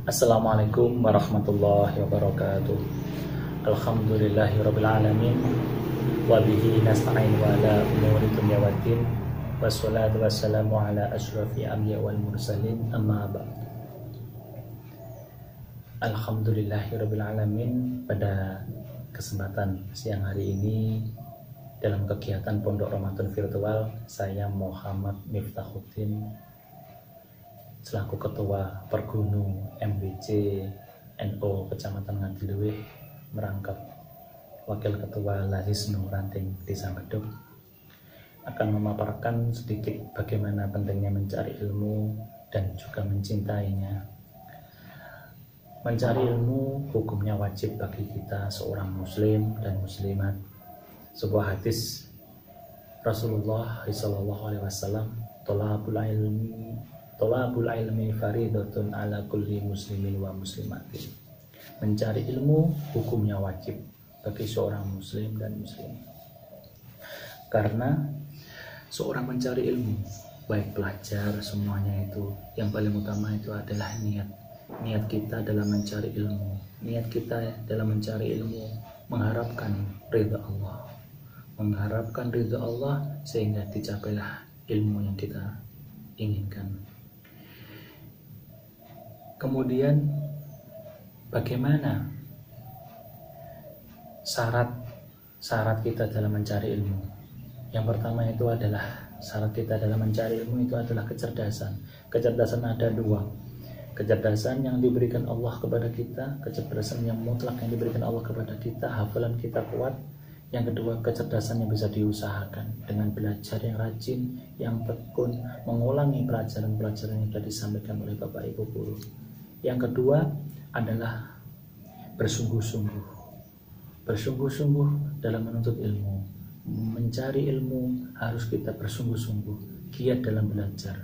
Assalamualaikum warahmatullahi wabarakatuh. Alhamdulillahirabbil alamin wa bihi nasta'in wa ala umuri dunya waddin. Wassalatu wassalamu ala asyrafil anbiya wal mursalin, amma ba'd. Alhamdulillahirabbil alamin. Pada kesempatan siang hari ini dalam kegiatan Pondok Ramadan Virtual, saya Muhammad Miftahuddin selaku Ketua Pergunu MBC NO Kecamatan Ngadiluwih merangkap Wakil Ketua Lazisnu Ranting Desa Medok akan memaparkan sedikit bagaimana pentingnya mencari ilmu dan juga mencintainya. Mencari ilmu hukumnya wajib bagi kita seorang muslim dan muslimat. Sebuah hadis Rasulullah SAW, Tolabul ilmi faridatun ala kulli muslimin wa muslimatin. Mencari ilmu hukumnya wajib bagi seorang muslim dan muslim. Karena seorang mencari ilmu, baik pelajar, semuanya itu yang paling utama itu adalah niat. Niat kita dalam mencari ilmu, niat kita dalam mencari ilmu mengharapkan ridha Allah, mengharapkan ridha Allah sehingga dicapailah ilmu yang kita inginkan. Kemudian bagaimana syarat kita dalam mencari ilmu? Yang pertama itu adalah syarat kita dalam mencari ilmu itu adalah kecerdasan. Kecerdasan ada dua. Kecerdasan yang diberikan Allah kepada kita, kecerdasan yang mutlak yang diberikan Allah kepada kita, hafalan kita kuat. Yang kedua, kecerdasan yang bisa diusahakan dengan belajar yang rajin, yang tekun, mengulangi pelajaran-pelajaran yang sudah disampaikan oleh Bapak Ibu guru. Yang kedua adalah bersungguh-sungguh. Bersungguh-sungguh dalam menuntut ilmu. Mencari ilmu harus kita bersungguh-sungguh, giat dalam belajar.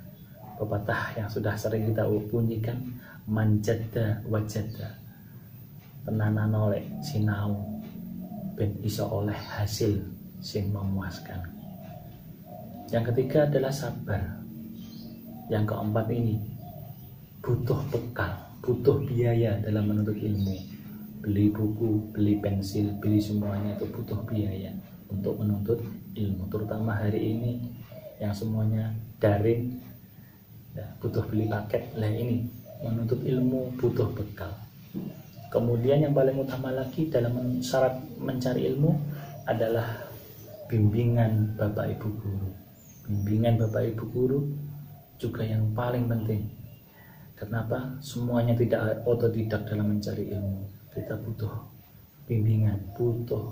Pepatah yang sudah sering kita bunyikan, manjada wajada. Tenanan oleh sinau ben iso oleh hasil sing memuaskan. Yang ketiga adalah sabar. Yang keempat ini butuh bekal, butuh biaya dalam menuntut ilmu. Beli buku, beli pensil, beli semuanya itu butuh biaya untuk menuntut ilmu. Terutama hari ini yang semuanya daring, ya, butuh beli paket. Lah ini menuntut ilmu butuh bekal. Kemudian yang paling utama lagi dalam syarat mencari ilmu adalah bimbingan Bapak Ibu guru. Bimbingan Bapak Ibu guru juga yang paling penting. Kenapa? Semuanya tidak otodidak dalam mencari ilmu. Kita butuh bimbingan, butuh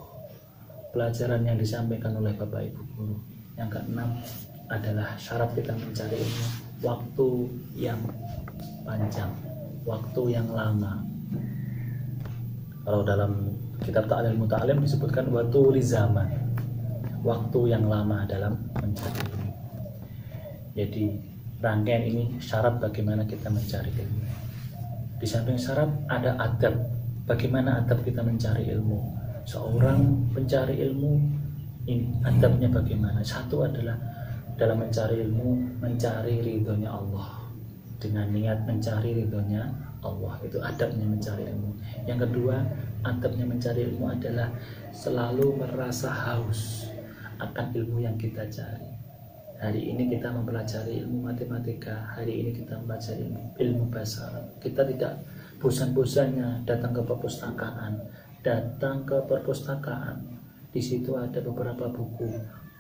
pelajaran yang disampaikan oleh Bapak Ibu guru. Yang keenam adalah syarat kita mencari ilmu, waktu yang panjang, waktu yang lama. Kalau dalam kitab Ta'lim Muta'alim disebutkan waktu zaman, waktu yang lama dalam mencari ilmu. Jadi rangkaian ini syarat bagaimana kita mencari ilmu. Di samping syarat ada adab, bagaimana adab kita mencari ilmu. Seorang pencari ilmu ini adabnya bagaimana? Satu adalah dalam mencari ilmu, mencari ridhonya Allah. Dengan niat mencari ridhonya Allah, itu adabnya mencari ilmu. Yang kedua, adabnya mencari ilmu adalah selalu merasa haus akan ilmu yang kita cari. Hari ini kita mempelajari ilmu matematika, hari ini kita mempelajari ilmu bahasa Arab. Kita tidak bosan-bosannya datang ke perpustakaan. Di situ ada beberapa buku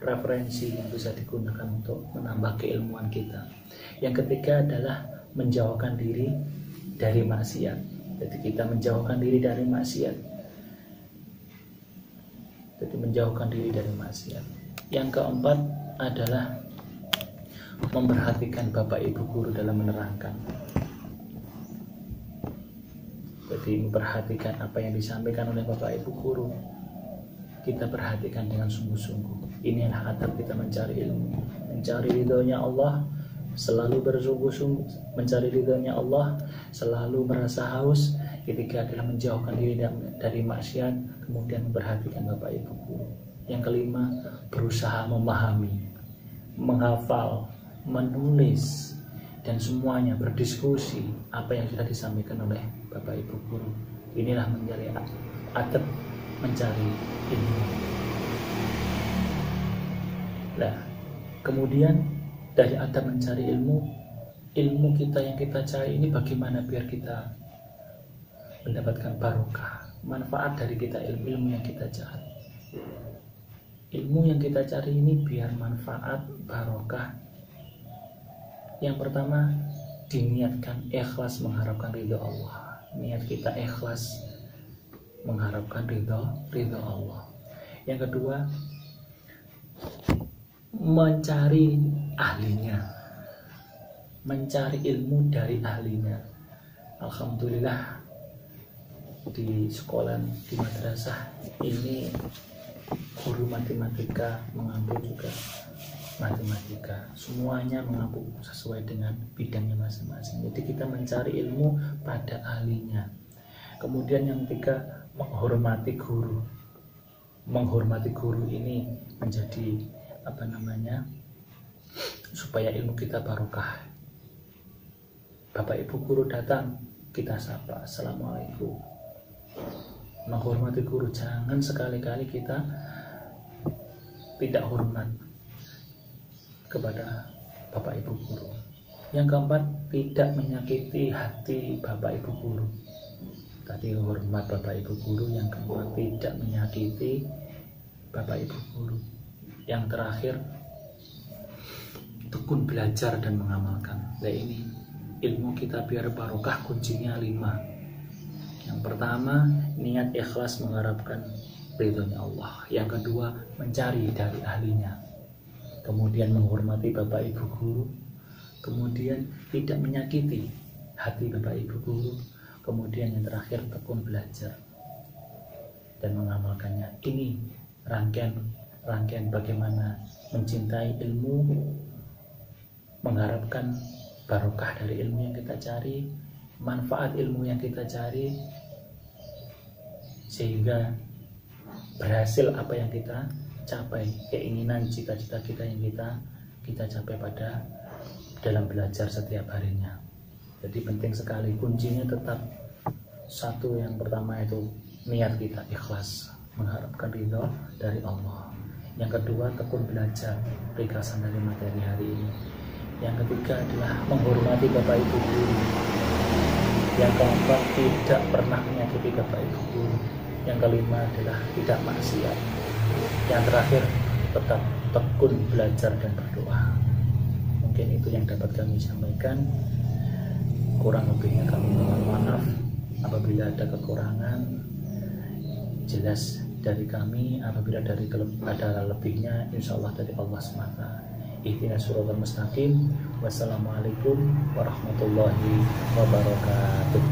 referensi yang bisa digunakan untuk menambah keilmuan kita. Yang ketiga adalah menjauhkan diri dari maksiat. Jadi kita menjauhkan diri dari maksiat. Jadi menjauhkan diri dari maksiat. Yang keempat adalah memperhatikan Bapak Ibu guru dalam menerangkan. Jadi memperhatikan apa yang disampaikan oleh Bapak Ibu guru. Kita perhatikan dengan sungguh-sungguh. Inilah adab kita mencari ilmu. Mencari ridhonya Allah, selalu bersungguh-sungguh mencari ridhonya Allah, selalu merasa haus. Ketiga adalah menjauhkan diri dari maksiat, kemudian memperhatikan Bapak Ibu guru. Yang kelima, berusaha memahami, menghafal, menulis. dan semuanya berdiskusi apa yang sudah disampaikan oleh Bapak Ibu guru. Inilah menjadi adab mencari ilmu. Nah, kemudian dari adab mencari ilmu, ilmu kita yang kita cari ini bagaimana biar kita mendapatkan barokah, manfaat dari kita ilmu yang kita cari. Ilmu yang kita cari ini biar manfaat, barokah. Yang pertama, diniatkan ikhlas mengharapkan ridho Allah. Niat kita ikhlas mengharapkan ridho Allah. Yang kedua, mencari ahlinya, mencari ilmu dari ahlinya. Alhamdulillah di sekolah, di madrasah ini guru matematika mengampu juga matematika, semuanya mengampu sesuai dengan bidangnya masing-masing. Jadi kita mencari ilmu pada ahlinya. Kemudian yang ketiga, menghormati guru. Menghormati guru ini menjadi supaya ilmu kita barokah. Bapak Ibu guru datang, kita sapa, assalamualaikum. Menghormati guru, jangan sekali-kali kita tidak hormat kepada Bapak Ibu guru. Yang keempat, tidak menyakiti hati Bapak Ibu guru. Tadi hormat Bapak Ibu guru, yang keempat tidak menyakiti Bapak Ibu guru. Yang terakhir, tekun belajar dan mengamalkan. Nah, ini ilmu kita biar barokah kuncinya 5. Yang pertama, niat ikhlas mengharapkan ridhonya Allah. Yang kedua, mencari dari ahlinya. Kemudian menghormati Bapak Ibu guru. Kemudian tidak menyakiti hati Bapak Ibu guru. Kemudian yang terakhir, tekun belajar dan mengamalkannya. Ini rangkaian bagaimana mencintai ilmu, mengharapkan barokah dari ilmu yang kita cari, manfaat ilmu yang kita cari, sehingga berhasil apa yang kita capai, keinginan cita-cita kita yang kita capai pada dalam belajar setiap harinya. Jadi penting sekali, kuncinya tetap satu. Yang pertama itu niat kita ikhlas mengharapkan ridho dari Allah. Yang kedua, tekun belajar ringkasan dari materi hari ini. Yang ketiga adalah menghormati Bapak Ibu guru. Yang keempat, tidak pernah menyakiti Bapak Ibu guru. Yang kelima adalah tidak maksiat. Yang terakhir, tetap tekun belajar dan berdoa. Mungkin itu yang dapat kami sampaikan. Kurang lebihnya kami mohon maaf apabila ada kekurangan. Jelas dari kami, apabila ada lebihnya, insya Allah dari Allah semata. Ihdinas siratal mustaqim. Wassalamualaikum warahmatullahi wabarakatuh.